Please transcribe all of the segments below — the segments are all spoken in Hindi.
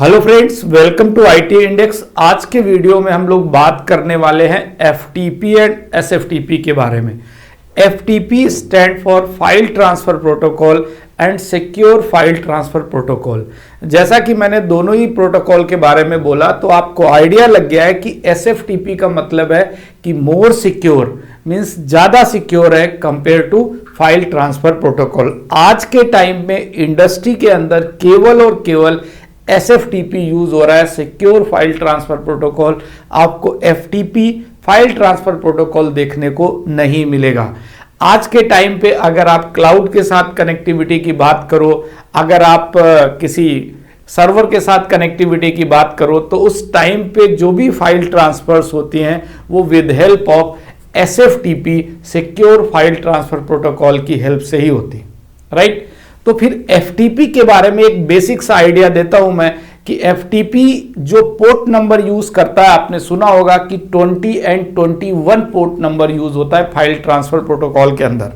Hello friends, welcome to IT index. आज के वीडियो में हम लोग बात करने वाले हैं एफटीपी एंड एसएफटीपी के बारे में। FTP stand for file transfer protocol and secure file transfer protocol. जैसा कि मैंने दोनों ही प्रोटोकॉल के बारे में बोला तो आपको आइडिया लग गया है कि एसएफटीपी का मतलब है कि मोर सिक्योर मीन्स ज्यादा सिक्योर है compare to file transfer protocol. आज के टाइम में इंडस्ट्री के अंदर केवल और केवल एसएफटीपी यूज हो रहा है, सिक्योर फाइल ट्रांसफर प्रोटोकॉल। आपको एफटीपी फाइल ट्रांसफर प्रोटोकॉल देखने को नहीं मिलेगा। आज के टाइम पे अगर आप क्लाउड के साथ कनेक्टिविटी की बात करो, अगर आप किसी सर्वर के साथ कनेक्टिविटी की बात करो, तो उस टाइम पे जो भी फाइल ट्रांसफर्स होती हैं वो with help of SFTP secure file transfer protocol की हेल्प से ही होती है, राइट। तो फिर एफटीपी के बारे में एक बेसिक सा आइडिया देता हूं मैं कि एफटीपी जो पोर्ट नंबर यूज करता है, आपने सुना होगा कि 20 एंड 21 पोर्ट नंबर यूज होता है फाइल ट्रांसफर प्रोटोकॉल के अंदर।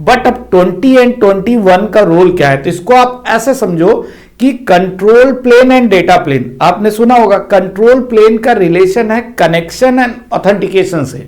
बट अब 20 एंड 21 का रोल क्या है, तो इसको आप ऐसे समझो कि control plane and data plane. आपने सुना होगा कंट्रोल प्लेन का रिलेशन है कनेक्शन एंड ऑथेंटिकेशन से।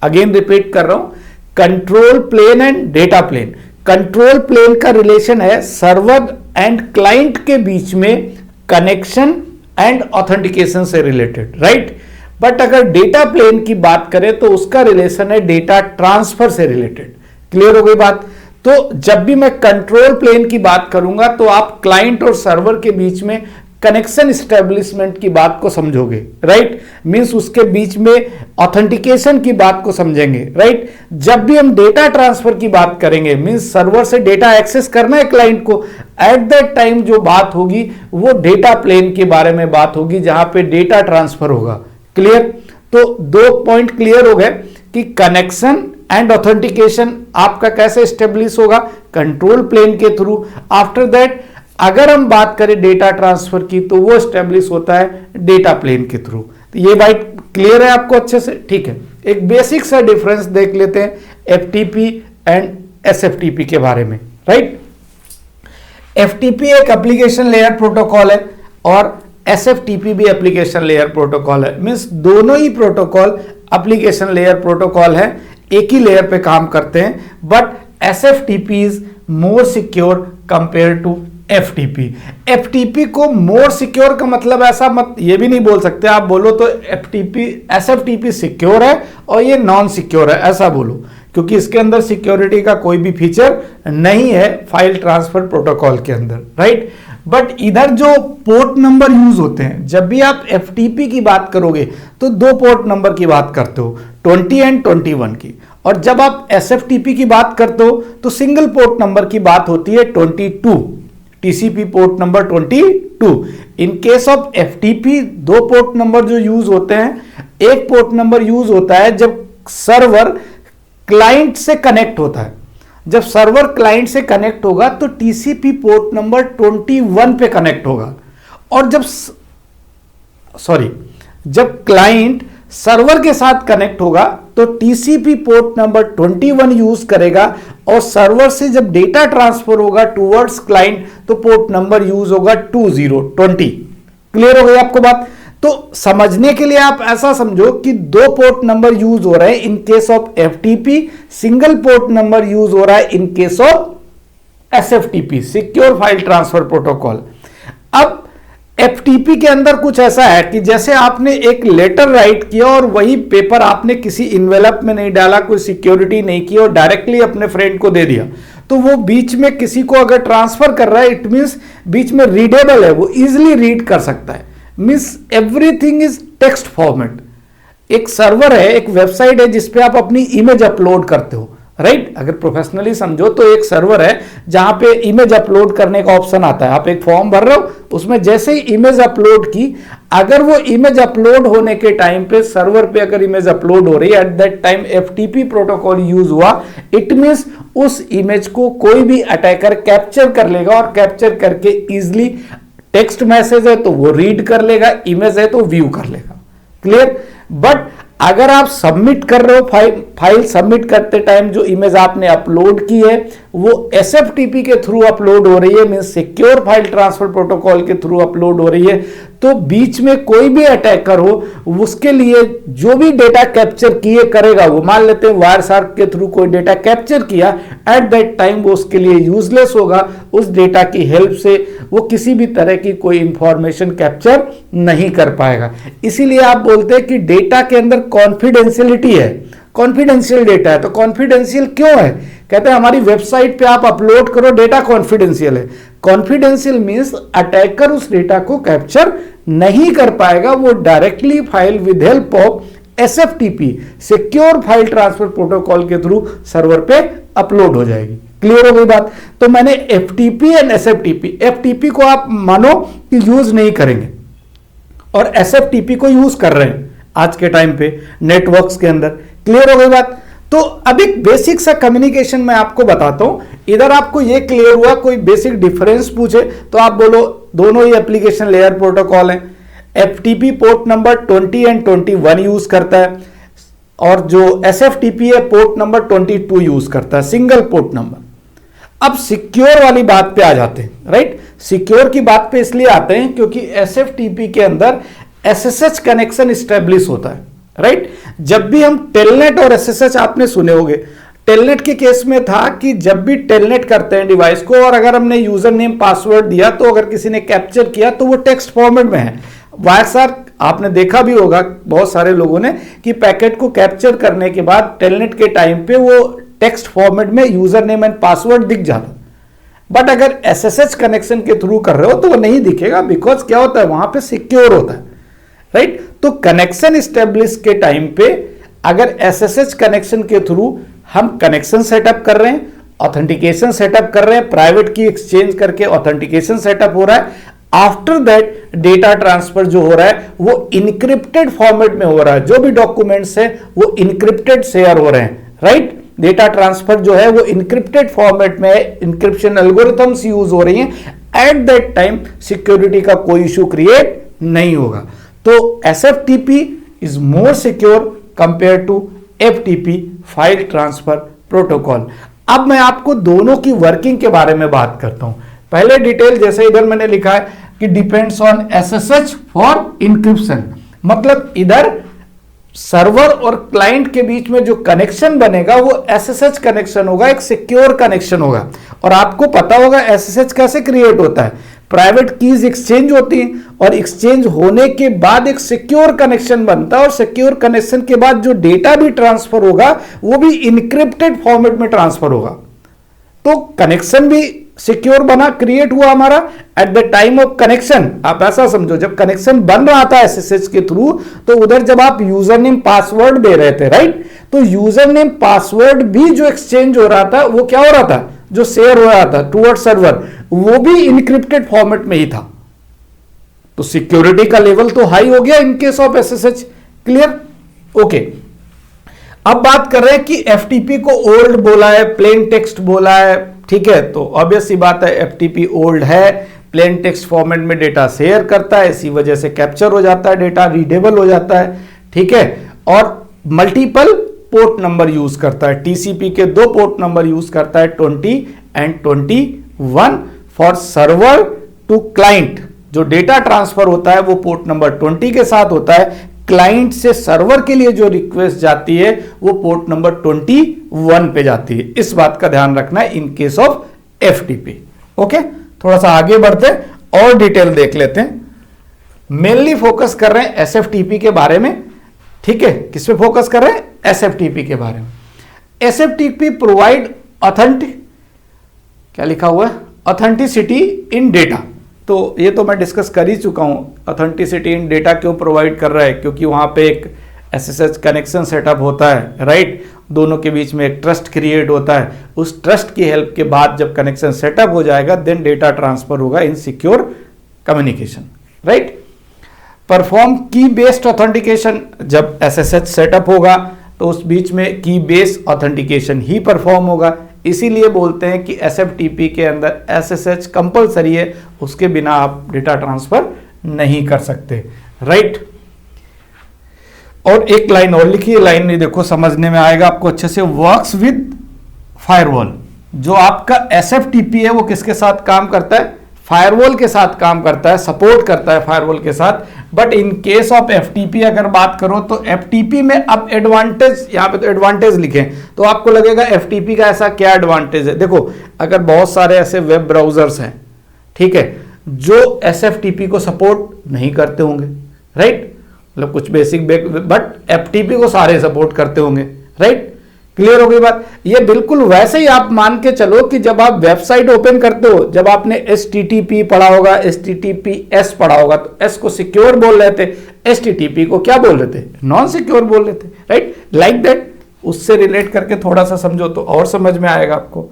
अगेन रिपीट कर रहा हूं, control plane and data plane. Control plane का रिलेशन है सर्वर एंड क्लाइंट के बीच में कनेक्शन एंड ऑथेंटिकेशन से रिलेटेड, राइट। बट अगर डेटा प्लेन की बात करें तो उसका रिलेशन है डेटा ट्रांसफर से रिलेटेड। क्लियर हो गई बात। तो जब भी मैं कंट्रोल प्लेन की बात करूंगा तो आप क्लाइंट और सर्वर के बीच में कनेक्शन इस्टेब्लिशमेंट की बात को समझोगे, राइट। मींस उसके बीच में ऑथेंटिकेशन की बात को समझेंगे, राइट। जब भी हम डेटा ट्रांसफर की बात करेंगे, मींस सर्वर से डेटा एक्सेस करना है क्लाइंट को, एट दैट टाइम जो बात होगी वो डेटा प्लेन के बारे में बात होगी, जहां पे डेटा ट्रांसफर होगा। क्लियर। तो दो पॉइंट क्लियर हो गए कि कनेक्शन एंड ऑथेंटिकेशन आपका कैसे स्टेब्लिश होगा, कंट्रोल प्लेन के थ्रू। आफ्टर दैट अगर हम बात करें डेटा ट्रांसफर की तो वो स्टेब्लिश होता है डेटा प्लेन के थ्रू। तो ये बात क्लियर है आपको अच्छे से, ठीक है। एक बेसिक सा डिफरेंस देख लेते हैं एफटीपी एंड एसएफटीपी के बारे में, राइट। एफटीपी एक एप्लीकेशन लेयर प्रोटोकॉल है और एसएफटीपी भी एप्लीकेशन लेयर प्रोटोकॉल है। मींस दोनों ही प्रोटोकॉल एप्लीकेशन लेयर प्रोटोकॉल है, एक ही लेयर पे काम करते हैं। But SFTP is more secure compare to FTP. FTP को मोर सिक्योर का मतलब ऐसा मत ये भी नहीं बोल सकते आप, बोलो तो एफटीपी एसएफटीपी सिक्योर है और ये नॉन सिक्योर है, ऐसा बोलो, क्योंकि इसके अंदर सिक्योरिटी का कोई भी फीचर नहीं है फाइल ट्रांसफर प्रोटोकॉल के अंदर, राइट। बट इधर जो पोर्ट नंबर यूज होते हैं, जब भी आप एफटीपी की बात करोगे तो दो पोर्ट नंबर की बात करते हो, 20 एंड 21 की। और जब आप एसएफटीपी की बात करते हो तो सिंगल पोर्ट नंबर की बात होती है 22, TCP port number 22। In case of FTP दो पोर्ट नंबर जो यूज होते हैं, एक पोर्ट नंबर यूज होता है जब सर्वर क्लाइंट से कनेक्ट होता है। जब सर्वर क्लाइंट से कनेक्ट होगा तो टीसीपी पोर्ट नंबर 21 पे कनेक्ट होगा। और जब क्लाइंट सर्वर के साथ कनेक्ट होगा तो टीसीपी पोर्ट नंबर 21 यूज करेगा, और सर्वर से जब डेटा ट्रांसफर होगा टुवर्ड्स क्लाइंट तो पोर्ट नंबर यूज होगा 2020। क्लियर हो गई आपको बात। तो समझने के लिए आप ऐसा समझो कि दो पोर्ट नंबर यूज हो रहे हैं in case of FTP, single port number use हो रहा है in case of SFTP secure file transfer protocol. अब एफटीपी के अंदर कुछ ऐसा है कि जैसे आपने एक लेटर राइट किया और वही पेपर आपने किसी इन्वेलप में नहीं डाला, कोई सिक्योरिटी नहीं की और डायरेक्टली अपने फ्रेंड को दे दिया, तो वो बीच में किसी को अगर ट्रांसफर कर रहा है, इट मींस बीच में रीडेबल है, वो इजिली रीड कर सकता है। Means everything is text format. एक सर्वर है, एक वेबसाइट है जिसपे आप अपनी इमेज अपलोड करते हो, राइट। अगर प्रोफेशनली समझो तो एक सर्वर है जहां पे इमेज अपलोड करने का ऑप्शन आता है। आप एक फॉर्म भर रहे हो, उसमें जैसे ही इमेज अपलोड की, अगर वो इमेज अपलोड होने के टाइम पे सर्वर पे अगर इमेज अपलोड हो रही है, at that time FTP protocol use हुआ, इट मींस उस इमेज को कोई भी अटैकर कैप्चर कर लेगा और कैप्चर करके इजिली, टेक्स्ट मैसेज है तो वो रीड कर लेगा, इमेज है तो व्यू कर लेगा। क्लियर। बट अगर आप सबमिट कर रहे हो फाइल सबमिट करते टाइम जो इमेज आपने अपलोड की है वो SFTP के थ्रू अपलोड हो रही है, means secure file transfer protocol के थ्रू अपलोड हो रही है, तो बीच में कोई भी अटैकर हो उसके लिए जो भी डेटा कैप्चर किए करेगा, वो मान लेते हैं वायर शार्क के थ्रू कोई डेटा कैप्चर किया, एट दैट टाइम वो उसके लिए यूजलेस होगा। उस डेटा की हेल्प से वो किसी भी तरह की कोई इंफॉर्मेशन कैप्चर नहीं कर पाएगा। इसीलिए आप बोलते हैं कि डेटा के अंदर कॉन्फिडेंशियलिटी है, कॉन्फिडेंशियल डेटा है। तो कॉन्फिडेंशियल क्यों है? कहते हैं हमारी वेबसाइट पे आप अपलोड करो, डेटा कॉन्फिडेंशियल है। कॉन्फिडेंशियल मींस अटैकर उस डेटा को कैप्चर नहीं कर पाएगा, वो directly file with help of SFTP secure file transfer protocol के थ्रू सर्वर पे अपलोड हो जाएगी। क्लियर हो गई बात? तो मैंने FTP एंड SFTP, FTP को आप मानो कि यूज नहीं करेंगे और SFTP को यूज कर रहे हैं आज के टाइम पे नेटवर्क्स के अंदर। क्लियर हो गई बात? तो अब एक बेसिक सा कम्युनिकेशन मैं आपको बताता हूं। इधर आपको ये क्लियर हुआ, कोई बेसिक डिफरेंस पूछे तो आप बोलो दोनों ही एप्लीकेशन लेयर प्रोटोकॉल हैं। FTP port number 20 and 21 use करता है और जो SFTP है पोर्ट नंबर 22 यूज करता है, सिंगल पोर्ट नंबर। अब सिक्योर वाली बात पे आ जाते हैं, राइट? सिक्योर की बात पे इसलिए आते हैं क्योंकि SFTP के अंदर SSH कनेक्शन स्टैब्लिश होता है, राइट? जब भी हम टेलनेट और SSH आपने सुने होंगे। टेलनेट के केस में था कि जब भी टेलनेट करते हैं डिवाइस को और अगर हमने यूजर नेम पासवर्ड दिया तो अगर किसी ने कैप्चर किया तो वो टेक्स्ट फॉर्मेट में है। वायरशार्क आपने देखा भी होगा बहुत सारे लोगों ने कि पैकेट को कैप्चर करने के बाद टेलनेट के टाइम पे वो टेक्स्ट फॉर्मेट में यूजर नेम एंड पासवर्ड दिख जाता। बट अगर SSH कनेक्शन के थ्रू कर रहे हो तो वो नहीं दिखेगा, बिकॉज क्या होता है वहां पे सिक्योर होता है, राइट? तो कनेक्शन स्टेब्लिश के टाइम पे अगर SSH कनेक्शन के थ्रू हम कनेक्शन सेटअप कर रहे हैं, ऑथेंटिकेशन सेटअप कर रहे हैं, प्राइवेट की एक्सचेंज करके ऑथेंटिकेशन सेटअप हो रहा है, आफ्टर दैट डेटा ट्रांसफर जो हो रहा है वो इनक्रिप्टेड फॉर्मेट में हो रहा है। जो भी डॉक्यूमेंट्स है वो इनक्रिप्टेड शेयर हो रहे हैं, राइट? डेटा ट्रांसफर जो है वो इनक्रिप्टेड फॉर्मेट में है, इंक्रिप्शन एल्गोरिथम्स यूज हो रही हैं। एट दैट टाइम सिक्योरिटी का कोई इशू क्रिएट नहीं होगा। तो SFTP is more secure compare to FTP file transfer protocol. अब मैं आपको दोनों की वर्किंग के बारे में बात करता हूं। पहले डिटेल जैसे इधर मैंने लिखा है कि depends on SSH for encryption, मतलब इधर सर्वर और क्लाइंट के बीच में जो कनेक्शन बनेगा वो SSH कनेक्शन होगा, एक सिक्योर कनेक्शन होगा। और आपको पता होगा SSH कैसे क्रिएट होता है, प्राइवेट कीज एक्सचेंज होती हैं और एक्सचेंज होने के बाद एक सिक्योर कनेक्शन बनता है और सिक्योर कनेक्शन के बाद जो डेटा भी ट्रांसफर होगा वो भी इनक्रिप्टेड फॉर्मेट में ट्रांसफर होगा। तो कनेक्शन भी सिक्योर बना, क्रिएट हुआ हमारा at the time of connection. आप ऐसा समझो जब कनेक्शन बन रहा था SSH के थ्रू तो उधर जब आप यूजर नेम पासवर्ड दे रहे थे, राइट? तो यूजर नेम पासवर्ड भी जो एक्सचेंज हो रहा था वो क्या हो रहा था, जो शेयर हो रहा था टुवर्ड सर्वर, वो भी इनक्रिप्टेड फॉर्मेट में ही था। तो सिक्योरिटी का लेवल तो हाई हो गया इन case of SSH। Clear? Okay. अब बात कर रहे हैं कि FTP को ओल्ड बोला है, प्लेन टेक्स्ट बोला है, ठीक है? तो ऑब्वियस सी बात है FTP ओल्ड है, प्लेन टेक्स्ट फॉर्मेट में डेटा शेयर करता है, इसी वजह से कैप्चर हो जाता है, डेटा रीडेबल हो जाता है, ठीक है? और मल्टीपल पोर्ट नंबर यूज करता है, TCP के 2 पोर्ट नंबर यूज करता है, 20 and 21 for server to client. जो डेटा ट्रांसफर होता है वो पोर्ट नंबर 20 के साथ होता है, क्लाइंट से सर्वर के लिए जो रिक्वेस्ट जाती है वो पोर्ट नंबर 21 पे जाती है। इस बात का ध्यान रखना है in case of FTP। Okay, थोड़ा सा आगे बढ़ते हैं और डिटेल देख लेते हैं। मेनली फोकस कर रहे हैं SFTP के बारे में, ठीक है? किस पे फोकस कर रहे हैं? SFTP के बारे में। SFTP प्रोवाइड ऑथेंटिक, क्या लिखा हुआ है, ऑथेंटिसिटी इन डेटा। तो ये तो मैं डिस्कस कर ही चुका हूं, ऑथेंटिसिटी इन डेटा क्यों प्रोवाइड कर रहा है, क्योंकि वहां पे एक SSH कनेक्शन सेटअप होता है, राइट? दोनों के बीच में एक ट्रस्ट क्रिएट होता है, उस ट्रस्ट की हेल्प के बाद जब कनेक्शन सेटअप हो जाएगा देन डेटा ट्रांसफर होगा इन सिक्योर कम्युनिकेशन, राइट? परफॉर्म की बेस्ड ऑथेंटिकेशन, जब SSH सेटअप होगा तो उस बीच में की बेस्ड ऑथेंटिकेशन ही परफॉर्म होगा। इसीलिए बोलते हैं कि SFTP के अंदर SSH कंपलसरी है, उसके बिना आप डेटा ट्रांसफर नहीं कर सकते, राइट? और एक लाइन और लिखी है, लाइन नहीं देखो समझने में आएगा आपको अच्छे से, वर्क्स विद फायरवॉल। जो आपका एसएफटीपी है वो किसके साथ काम करता है? फायरवॉल के साथ काम करता है, सपोर्ट करता है फायरवॉल के साथ। But in case of FTP अगर बात करो तो एफटीपी में अब एडवांटेज, यहां पे तो एडवांटेज लिखे तो आपको लगेगा एफटीपी का ऐसा क्या एडवांटेज है। देखो अगर बहुत सारे ऐसे वेब ब्राउजर्स हैं, ठीक है, जो एसएफटीपी को सपोर्ट नहीं करते होंगे, राइट, मतलब कुछ बेसिक, बट एफटीपी को सारे सपोर्ट करते होंगे, राइट। क्लियर हो गई बात। ये बिल्कुल वैसे ही आप मान के चलो कि जब आप वेबसाइट ओपन करते हो, जब आपने HTTP पढ़ा होगा, HTTPS पढ़ा होगा, तो S को सिक्योर बोल रहे थे, HTTP को क्या बोल रहे थे? नॉन सिक्योर बोल रहे थे, राइट, लाइक दैट। उससे रिलेट करके थोड़ा सा समझो तो और समझ में आएगा आपको,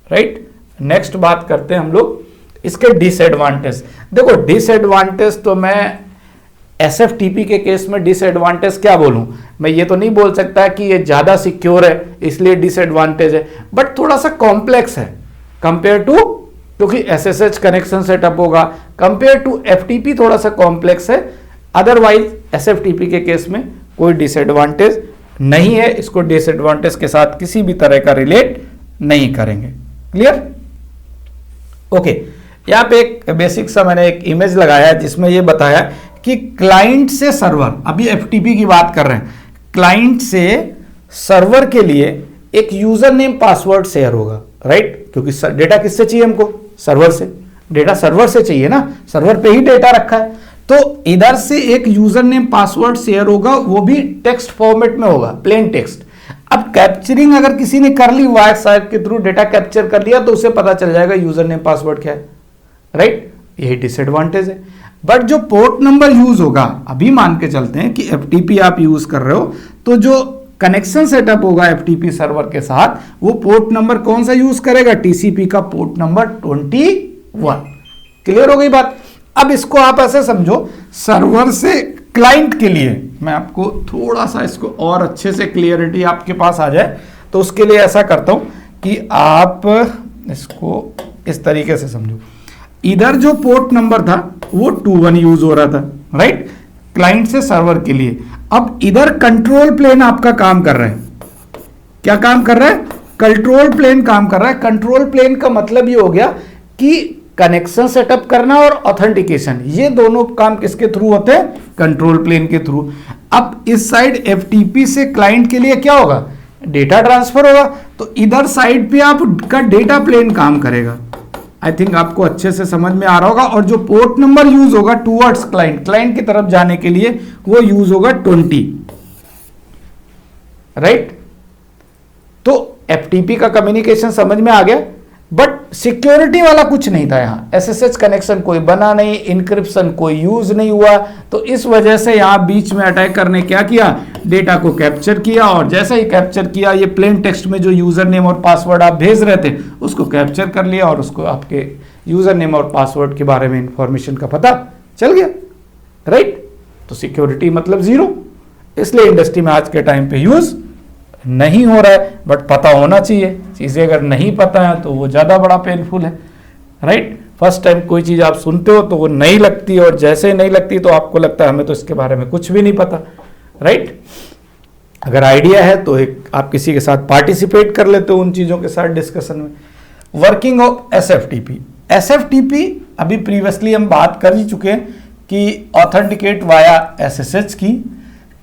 राइट। नेक्स्ट बात करते हैं हम लोग इसके डिसएडवांटेज। देखो डिसएडवांटेज तो मैं एसएफटीपी के केस में डिसएडवांटेज क्या बोलूं, मैं ये तो नहीं बोल सकता कि ये ज्यादा सिक्योर है इसलिए डिसएडवांटेज है, बट थोड़ा सा कॉम्प्लेक्स है कंपेयर टू, क्योंकि एसएसएच कनेक्शन सेटअप होगा, कंपेयर टू एफटीपी थोड़ा सा कॉम्प्लेक्स है। अदरवाइज एसएफटीपी के केस में कोई डिसएडवांटेज नहीं है, इसको डिसएडवांटेज के साथ किसी भी तरह का रिलेट नहीं करेंगे। क्लियर? ओके, यहां पे एक बेसिक सा मैंने एक इमेज लगाया है जिसमें ये बताया कि क्लाइंट से सर्वर, अभी एफटीपी की बात कर रहे हैं, क्लाइंट से सर्वर के लिए एक यूजर नेम पासवर्ड शेयर होगा, राइट, क्योंकि डेटा किससे चाहिए हमको? सर्वर से। डेटा सर्वर से चाहिए ना, सर्वर पे ही डेटा रखा है, तो इधर से एक यूजर नेम पासवर्ड शेयर होगा, वो भी टेक्स्ट फॉर्मेट में होगा, प्लेन टेक्स्ट। अब कैप्चरिंग अगर किसी ने कर ली, वायरसाइट के थ्रू डेटा कैप्चर कर लिया, तो उसे पता चल जाएगा यूजर नेम पासवर्ड क्या है, राइट, यही डिसएडवांटेज है। बट जो पोर्ट नंबर यूज होगा, अभी मान के चलते हैं कि एफटीपी आप यूज कर रहे हो, तो जो कनेक्शन सेटअप होगा एफटीपी सर्वर के साथ, वो पोर्ट नंबर कौन सा यूज करेगा? टीसीपी का पोर्ट नंबर 21। क्लियर हो गई बात। अब इसको आप ऐसे समझो, सर्वर से क्लाइंट के लिए, मैं आपको थोड़ा सा इसको और अच्छे से क्लियरिटी आपके पास आ जाए, तो उसके लिए ऐसा करता हूं कि आप इसको इस तरीके से समझो। इधर जो पोर्ट नंबर था वो 21 यूज हो रहा था, राइट, क्लाइंट से सर्वर के लिए। अब इधर कंट्रोल प्लेन आपका काम कर रहा है, क्या काम कर रहा है? कंट्रोल प्लेन काम कर रहा है। कंट्रोल प्लेन का मतलब ये हो गया कि कनेक्शन सेटअप करना और ऑथेंटिकेशन, ये दोनों काम किसके थ्रू होते हैं? कंट्रोल प्लेन के थ्रू। अब इस साइड एफटीपी से क्लाइंट के लिए क्या होगा? डेटा ट्रांसफर होगा, तो इधर साइड पे आपका डेटा प्लेन काम करेगा। आई थिंक आपको अच्छे से समझ में आ रहा होगा। और जो पोर्ट नंबर यूज होगा टूवर्ड्स क्लाइंट, क्लाइंट की तरफ जाने के लिए, वो यूज होगा 20, राइट। तो एफटीपी का कम्युनिकेशन समझ में आ गया, बट सिक्योरिटी वाला कुछ नहीं था यहां। एसएसएच कनेक्शन कोई बना नहीं, इंक्रिप्शन कोई यूज नहीं हुआ, तो इस वजह से यहां बीच में अटैकर ने क्या किया? डेटा को कैप्चर किया, और जैसे ही कैप्चर किया, ये प्लेन टेक्स्ट में जो यूजर नेम और पासवर्ड आप भेज रहे थे उसको कैप्चर कर लिया, और उसको आपके यूजर नेम और पासवर्ड के बारे में इंफॉर्मेशन का पता चल गया, राइट। तो सिक्योरिटी मतलब जीरो, इसलिए इंडस्ट्री में आज के टाइम पे यूज नहीं हो रहा है, बट पता होना चाहिए। चीजें अगर नहीं पता है तो वो ज्यादा बड़ा पेनफुल है, राइट। फर्स्ट टाइम कोई चीज आप सुनते हो तो वो नहीं लगती, और जैसे नहीं लगती तो आपको लगता है हमें तो इसके बारे में कुछ भी नहीं पता, राइट। अगर आइडिया है तो एक आप किसी के साथ पार्टिसिपेट कर लेते हो उन चीजों के साथ डिस्कशन में। वर्किंग ऑफ एसएफटीपी, एसएफटीपी अभी प्रीवियसली हम बात कर ही चुके हैं कि ऑथेंटिकेट वाया एसएसएच की,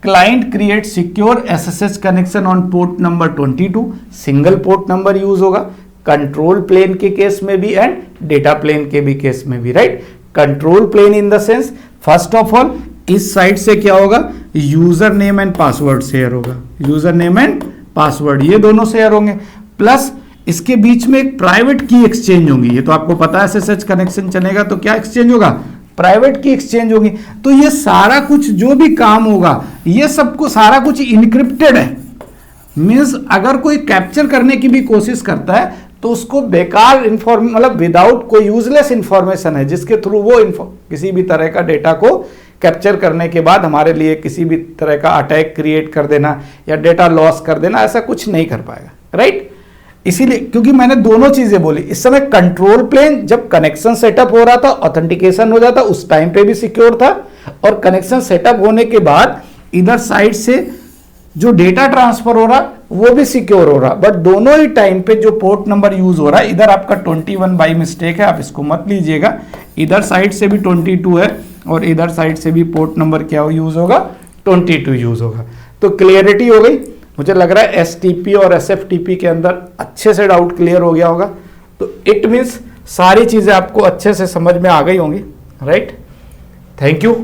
client create secure SSH connection on port number 22, single port number use होगा कंट्रोल प्लेन के केस में भी एंड डेटा प्लेन के भी केस में भी, right. Control plane in the sense, first of all इस साइड से क्या होगा? User name and password share होगा, यूजर नेम एंड पासवर्ड ये दोनों शेयर होंगे, प्लस इसके बीच में एक प्राइवेट की एक्सचेंज होगी। ये तो आपको पता है एसएसएच कनेक्शन चलेगा तो क्या एक्सचेंज होगा? प्राइवेट की एक्सचेंज होगी। तो ये सारा कुछ जो भी काम होगा, ये सबको सारा कुछ इनक्रिप्टेड है। मींस अगर कोई कैप्चर करने की भी कोशिश करता है तो उसको बेकार मतलब विदाउट कोई यूजलेस इंफॉर्मेशन है जिसके थ्रू वो किसी भी तरह का डेटा को कैप्चर करने के बाद हमारे लिए किसी भी तरह का अटैक क्रिएट कर देना या डेटा लॉस कर देना, ऐसा कुछ नहीं कर पाएगा, राइट। इसीलिए क्योंकि मैंने दोनों चीजें बोली, इस समय कंट्रोल प्लेन जब कनेक्शन सेटअप हो रहा था, ऑथेंटिकेशन हो जाता, उस टाइम पे भी सिक्योर था, और कनेक्शन सेटअप होने के बाद इधर साइड से जो डेटा ट्रांसफर हो रहा वो भी सिक्योर हो रहा, बट दोनों ही टाइम पे जो पोर्ट नंबर यूज हो रहा है, इधर आपका 21 बाई मिस्टेक है, आप इसको मत लीजिएगा। इधर साइड से भी 22 है और इधर साइड से भी पोर्ट नंबर क्या यूज होगा, 22 यूज होगा। तो क्लियरिटी हो गई। मुझे लग रहा है STP और SFTP के अंदर अच्छे से डाउट क्लियर हो गया होगा। तो इट मीन्स सारी चीजें आपको अच्छे से समझ में आ गई होंगी, राइट। Thank you.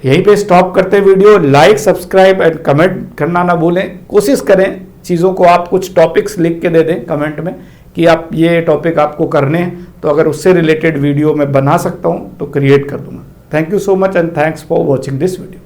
यहीं पे स्टॉप करते video. Like, subscribe and comment करना ना भूलें। कोशिश करें चीज़ों को, आप कुछ टॉपिक्स लिख के दे दें कमेंट में कि आप ये टॉपिक आपको करने हैं, तो अगर उससे रिलेटेड वीडियो मैं बना सकता हूँ तो क्रिएट कर दूंगा। Thank you so much and thanks for watching this video.